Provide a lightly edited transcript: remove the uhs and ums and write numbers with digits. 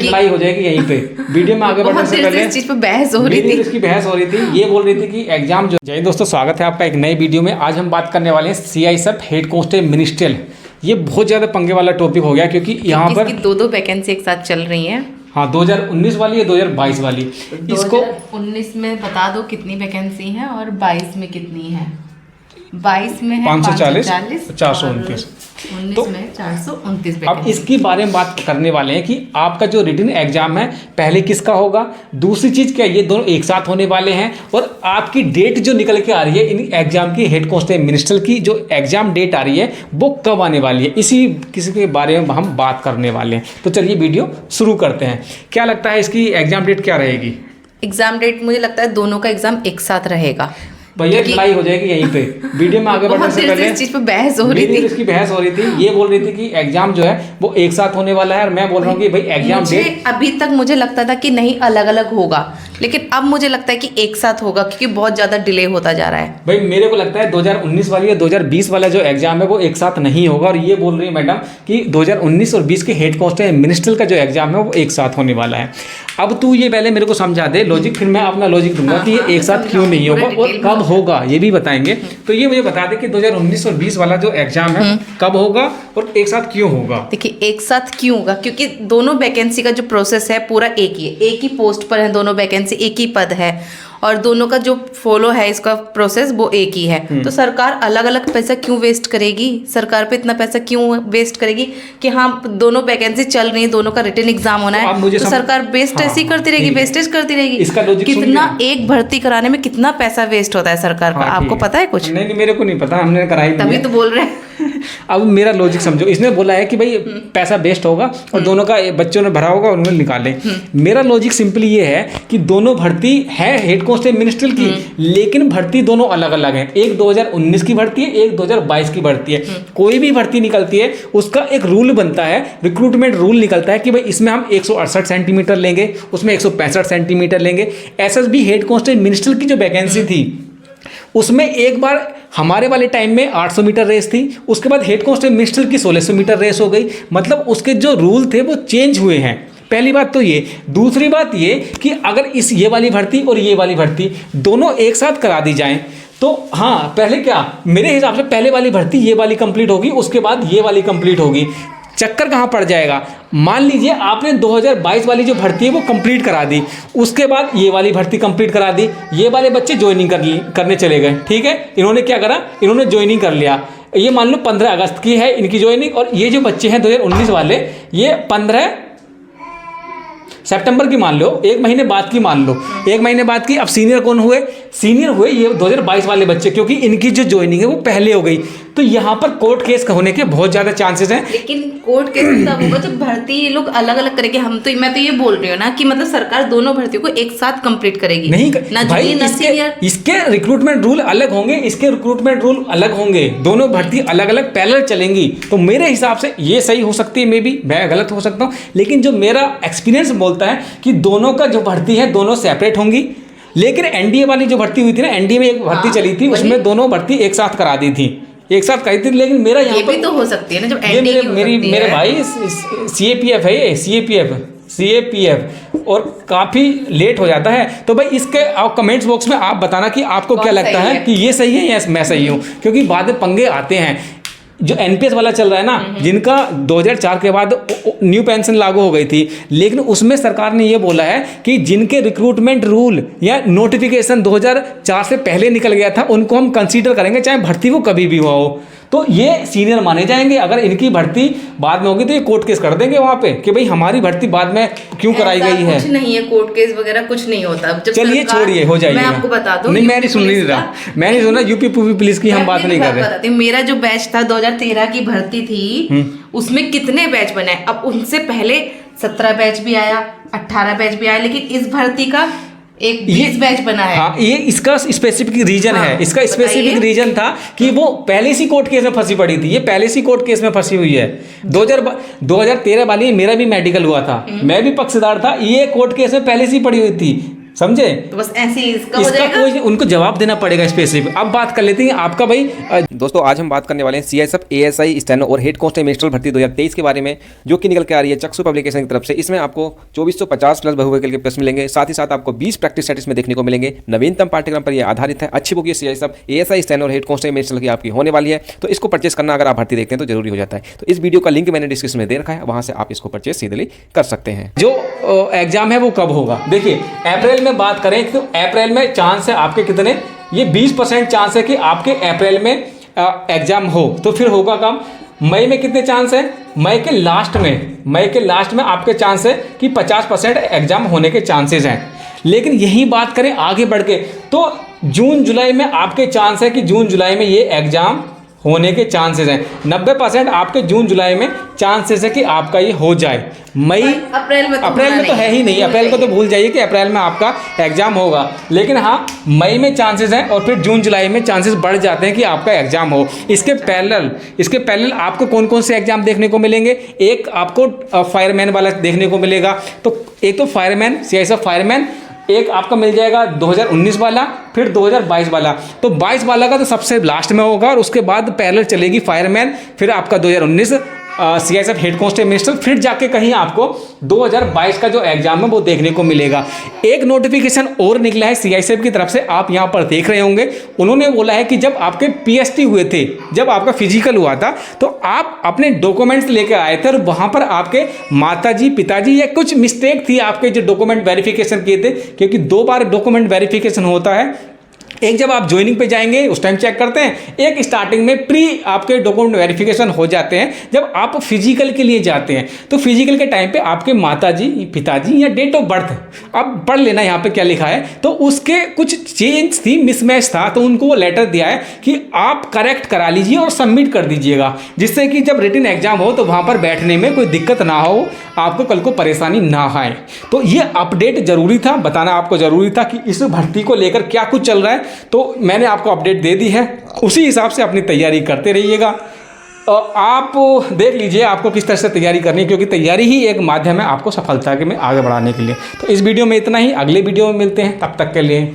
लड़ाई हो जाएगी यहीं पे। वीडियो में आगे बढ़ने से पहले इस चीज पे बहस हो रही थी। इसकी बहस हो रही थी। ये बोल रही थी कि एग्जाम जो। जय दोस्तों, स्वागत है आपका एक नई वीडियो में। आज हम बात करने वाले हैं CISF हेड कांस्टेबल मिनिस्ट्रियल। ये बहुत ज़्यादा पंगे वाला टॉपिक हो गया क्योंकि यहाँ पर दो वैकेंसी एक साथ चल रही हैं। हाँ, 2019 वाली है, 2022 वाली। इसको 2019 में बता दो कितनी वैकेंसी है और 22 में कितनी है। 22 में है 540, 429, 19 तो में 429। अब इसके बारे में बात करने वाले हैं कि आपका जो रिटन एग्जाम है पहले किसका होगा, दूसरी चीज़ क्या, ये दोनों एक साथ होने वाले हैं, और आपकी डेट जो निकल के आ रही है इन एग्जाम की, हेड कांस्टेबल मिनिस्ट्रियल की जो एग्जाम डेट आ रही है वो कब आने वाली है, इसी किसी के बारे में हम बात करने वाले हैं। तो चलिए वीडियो शुरू करते हैं। क्या लगता है इसकी एग्जाम डेट क्या रहेगी? एग्जाम डेट मुझे लगता है दोनों का एग्जाम एक साथ रहेगा। भैया लड़ाई हो जाएगी यहीं पे। वीडियो में आगे बढ़ने से पहले इस चीज पे बहस हो रही थी। इसकी बहस हो रही थी। ये बोल रही थी कि एग्जाम जो है वो एक साथ होने वाला है, और मैं बोल रहा हूँ कि भाई एग्जाम डेट अभी तक मुझे लगता था कि नहीं अलग अलग होगा, लेकिन अब मुझे लगता है कि एक साथ होगा क्योंकि बहुत ज्यादा डिले होता जा रहा है। भाई मेरे को लगता है 2019 वाली या 2020 वाला जो एग्जाम है वो एक साथ नहीं होगा, और ये बोल रही है मैडम कि 2019 और 20 के हेड कांस्टेबल मिनिस्ट्रियल का जो एग्जाम है वो एक साथ होने वाला है। अब तू ये पहले मेरे को समझा दे लॉजिक, फिर मैं अपना लॉजिक दूंगा कि ये एक साथ क्यों नहीं होगा और कब होगा ये भी बताएंगे। तो ये मुझे बता दे कि 2019 और 20 वाला जो एग्जाम है कब होगा और एक साथ क्यों होगा। देखिए एक साथ क्यों होगा, क्योंकि दोनों वैकेंसी का जो प्रोसेस है पूरा एक ही है, एक ही पोस्ट पर है दोनों वैकेंसी, एक ही पद है, और दोनों का जो फॉलो है इसका प्रोसेस वो एक ही है। तो सरकार अलग अलग पैसा क्यों वेस्ट करेगी, सरकार पे इतना पैसा क्यों वेस्ट करेगी कि हाँ दोनों वैकेंसी चल रही है, दोनों का रिटन एग्जाम होना है, तो सरकार वेस्ट ऐसी करती रहेगी, वेस्टेज करती रहेगी। कितना एक भर्ती कराने में कितना पैसा वेस्ट होता है सरकार का, आपको पता है कुछ? नहीं, मेरे को नहीं पता, हमने कराई तभी तो बोल रहे हैं। अब मेरा लॉजिक समझो, इसने बोला है कि भाई पैसा वेस्ट होगा और दोनों का बच्चों ने भरा होगा और उन्होंने निकाले। मेरा लॉजिक सिंपली ये है कि दोनों भर्ती है हेड कांस्टेबल मिनिस्ट्रियल की, लेकिन भर्ती दोनों अलग अलग है। एक 2019 की भर्ती है, एक 2022 की भर्ती है। कोई भी भर्ती निकलती है उसका एक रूल बनता है, रिक्रूटमेंट रूल निकलता है कि भाई इसमें हम 168 सेंटीमीटर लेंगे, उसमें 165 सेंटीमीटर लेंगे। SSB हेड कांस्टेबल मिनिस्ट्रियल की जो वैकेंसी थी उसमें एक बार हमारे वाले टाइम में 800 मीटर रेस थी, उसके बाद हेड कांस्टेबल मिनिस्ट्रियल की 1600 मीटर रेस हो गई। मतलब उसके जो रूल थे वो चेंज हुए हैं। पहली बात तो ये। दूसरी बात ये कि अगर ये वाली भर्ती और ये वाली भर्ती दोनों एक साथ करा दी जाएं तो हाँ, पहले क्या मेरे हिसाब से पहले वाली भर्ती ये वाली कंप्लीट होगी, उसके बाद ये वाली कंप्लीट होगी। चक्कर कहाँ पड़ जाएगा, मान लीजिए आपने 2022 वाली जो भर्ती है वो कंप्लीट करा दी, उसके बाद ये वाली भर्ती कंप्लीट करा दी, ये वाले बच्चे ज्वाइनिंग करने चले गए, ठीक है। इन्होंने क्या करा, इन्होंने ज्वाइनिंग कर लिया। ये मान लो 15 अगस्त की है इनकी ज्वाइनिंग, और ये जो बच्चे हैं 2019 वाले ये 15 सितंबर की मान लो, एक महीने बाद की मान लो, एक महीने बाद की। अब सीनियर कौन हुए, सीनियर हुए ये 2022 वाले बच्चे, क्योंकि इनकी जो ज्वाइनिंग है वो पहले हो गई। तो यहाँ पर कोर्ट केस होने के बहुत ज्यादा चांसेस हैं। लेकिन कोर्ट केस तब होगा जब भर्ती ये लोग अलग अलग करेंगे। मैं तो ये बोल रही हूँ ना कि मतलब सरकार दोनों भर्तियों को एक साथ कंप्लीट करेगी। नहीं भाई, इसके रिक्रूटमेंट रूल अलग होंगे, इसके रिक्रूटमेंट रूल अलग होंगे, दोनों भर्ती अलग अलग पैरेलल चलेंगी। तो मेरे हिसाब से ये सही हो सकती है, मे बी मैं गलत हो सकता हूँ, लेकिन जो मेरा एक्सपीरियंस बोलता है कि दोनों का जो भर्ती है दोनों सेपरेट होंगी। लेकिन NDA वाली जो भर्ती हुई थी ना, NDA में एक भर्ती चली थी, उसमें दोनों भर्ती एक साथ करा दी थी, एक साथ करी थी। लेकिन मेरा यहाँ पर तो हो सकती है ना जब मेरे भाई CAPF है, ये CAPF और काफ़ी लेट हो जाता है। तो भाई इसके कमेंट्स बॉक्स में आप बताना कि आपको क्या लगता है कि ये सही है या मैं सही हूँ, क्योंकि बाद में पंगे आते हैं। जो NPS वाला चल रहा है ना, जिनका 2004 के बाद न्यू पेंशन लागू हो गई थी, लेकिन उसमें सरकार ने ये बोला है कि जिनके रिक्रूटमेंट रूल या नोटिफिकेशन 2004 से पहले निकल गया था उनको हम कंसीडर करेंगे, चाहे भर्ती वो कभी भी हुआ हो। तो ये सीनियर माने जाएंगे। अगर इनकी भर्ती बाद में होगी तो ये कोर्ट केस कर देंगे वहाँ पे कि भाई हमारी भर्ती बाद में क्यों कराई गई है। कुछ नहीं है, कोर्ट केस वगैरह कुछ नहीं होता। चलिए छोड़िए, हो जाएगा। मैं आपको बता दूं, नहीं मैं नहीं सुन रहा, मैं नहीं सुना। यूपी पुलिस की हम बात नहीं कर रहे। मेरा जो बैच था 2013 की भर्ती थी, उसमें कितने बैच बनाए। अब उनसे पहले 17 बैच भी आया, 18 बैच भी आया, लेकिन इस भर्ती का एक 20 बैच बना है। हाँ, ये इसका स्पेसिफिक रीजन है। इसका स्पेसिफिक रीजन था कि वो पहले से कोर्ट केस में फंसी पड़ी थी, ये पहले से कोर्ट केस में फंसी हुई है। 2013 वाली मेरा भी मेडिकल हुआ था, मैं भी पक्षधार था, ये कोर्ट केस में पहले से पड़ी हुई थी, समझे। तो बस ऐसे ही इसका हो जाएगा। कोई उनको जवाब देना पड़ेगा स्पेसिफिक। अब बात कर लेते हैं आपका भाई दोस्तों आज हम बात करने वाले हैं सीआईएसएफ एएसआई स्टेनो और हेड कांस्टेबल मिनिस्ट्रियल भर्ती 2023 के बारे में, जो कि निकल के आ रही है चक्षु पब्लिकेशन की तरफ से। इसमें आपको 2450 प्लस बहुविकल्प के प्रश्न मिलेंगे, साथ ही साथ आपको 20 प्रैक्टिस सेट इसमें देखने को मिलेंगे। नवीनतम पाठ्यक्रम पर यह आधारित है। अच्छी बुक ये सीआईएसएफ एएसआई स्टेनो और हेड कांस्टेबल मिनिस्ट्रियल की आपकी होने वाली है, तो इसको परचेस करना अगर आप भर्ती देखते हैं तो जरूरी हो जाता है। तो इस वीडियो का लिंक मैंने डिस्क्रिप्शन में दे रखा है, वहां से आप इसको परचेस सीधे कर सकते हैं। जो एग्जाम है वो कब होगा, देखिए अप्रैल में बात करें तो अप्रैल में चांस है आपके कितने, ये 20% चांस है कि आपके अप्रैल में एग्जाम हो। तो फिर होगा कब, मई में कितने चांस है, मई के लास्ट में आपके चांस है कि 50% एग्जाम होने के चांसेस हैं। लेकिन यही बात करें आगे बढ़ के तो जून जुलाई में आपके चांस है कि जून जुलाई में ये एग्जाम होने के चांसेस हैं। 90% आपके जून जुलाई में चांसेस है कि आपका ये हो जाए। मई अप्रैल में तो है ही नहीं, अप्रैल को तो भूल जाइए कि अप्रैल में आपका एग्जाम होगा। लेकिन हाँ, मई में चांसेस हैं और फिर जून जुलाई में चांसेस बढ़ जाते हैं कि आपका एग्जाम हो। इसके पैरेलल आपको कौन कौन से एग्जाम देखने को मिलेंगे, एक आपको फायरमैन वाला देखने को मिलेगा। तो एक तो फायरमैन, सीआईएसएफ फायरमैन, एक आपका मिल जाएगा 2019 वाला, फिर 2022 वाला। तो 22 वाला का तो सबसे लास्ट में होगा और उसके बाद पैरेलल चलेगी फायरमैन, फिर आपका 2019 सीआईएसएफ हेड कांस्टेबल मिनिस्ट्रियल, फिर जाके कहीं आपको 2022 का जो एग्जाम है वो देखने को मिलेगा। एक नोटिफिकेशन और निकला है सीआईएसएफ की तरफ से, आप यहाँ पर देख रहे होंगे। उन्होंने बोला है कि जब आपके पीएसटी हुए थे, जब आपका फिजिकल हुआ था, तो आप अपने डॉक्यूमेंट्स लेकर आए थे और वहाँ पर आपके माताजी पिताजी या कुछ मिस्टेक थी आपके जो डॉक्यूमेंट वेरिफिकेशन किए थे, क्योंकि 2 बार डॉक्यूमेंट वेरिफिकेशन होता है। एक जब आप ज्वाइनिंग पे जाएंगे उस टाइम चेक करते हैं, एक स्टार्टिंग में प्री आपके डॉक्यूमेंट वेरिफिकेशन हो जाते हैं जब आप फिजिकल के लिए जाते हैं। तो फिजिकल के टाइम पे आपके माताजी पिताजी या डेट ऑफ बर्थ आप पढ़ लेना यहाँ पे क्या लिखा है, तो उसके कुछ चेंज थी, मिसमैच था, तो उनको वो लेटर दिया है कि आप करेक्ट करा लीजिए और सबमिट कर दीजिएगा, जिससे कि जब रिटन एग्जाम हो तो वहाँ पर बैठने में कोई दिक्कत ना हो, आपको कल को परेशानी ना आए। तो ये अपडेट जरूरी था, बताना आपको जरूरी था कि इस भर्ती को लेकर क्या कुछ चल रहा है। तो मैंने आपको अपडेट दे दी है, उसी हिसाब से अपनी तैयारी करते रहिएगा। आप देख लीजिए आपको किस तरह से तैयारी करनी है, क्योंकि तैयारी ही एक माध्यम है आपको सफलता के में आगे बढ़ाने के लिए। तो इस वीडियो में इतना ही, अगले वीडियो में मिलते हैं, तब तक के लिए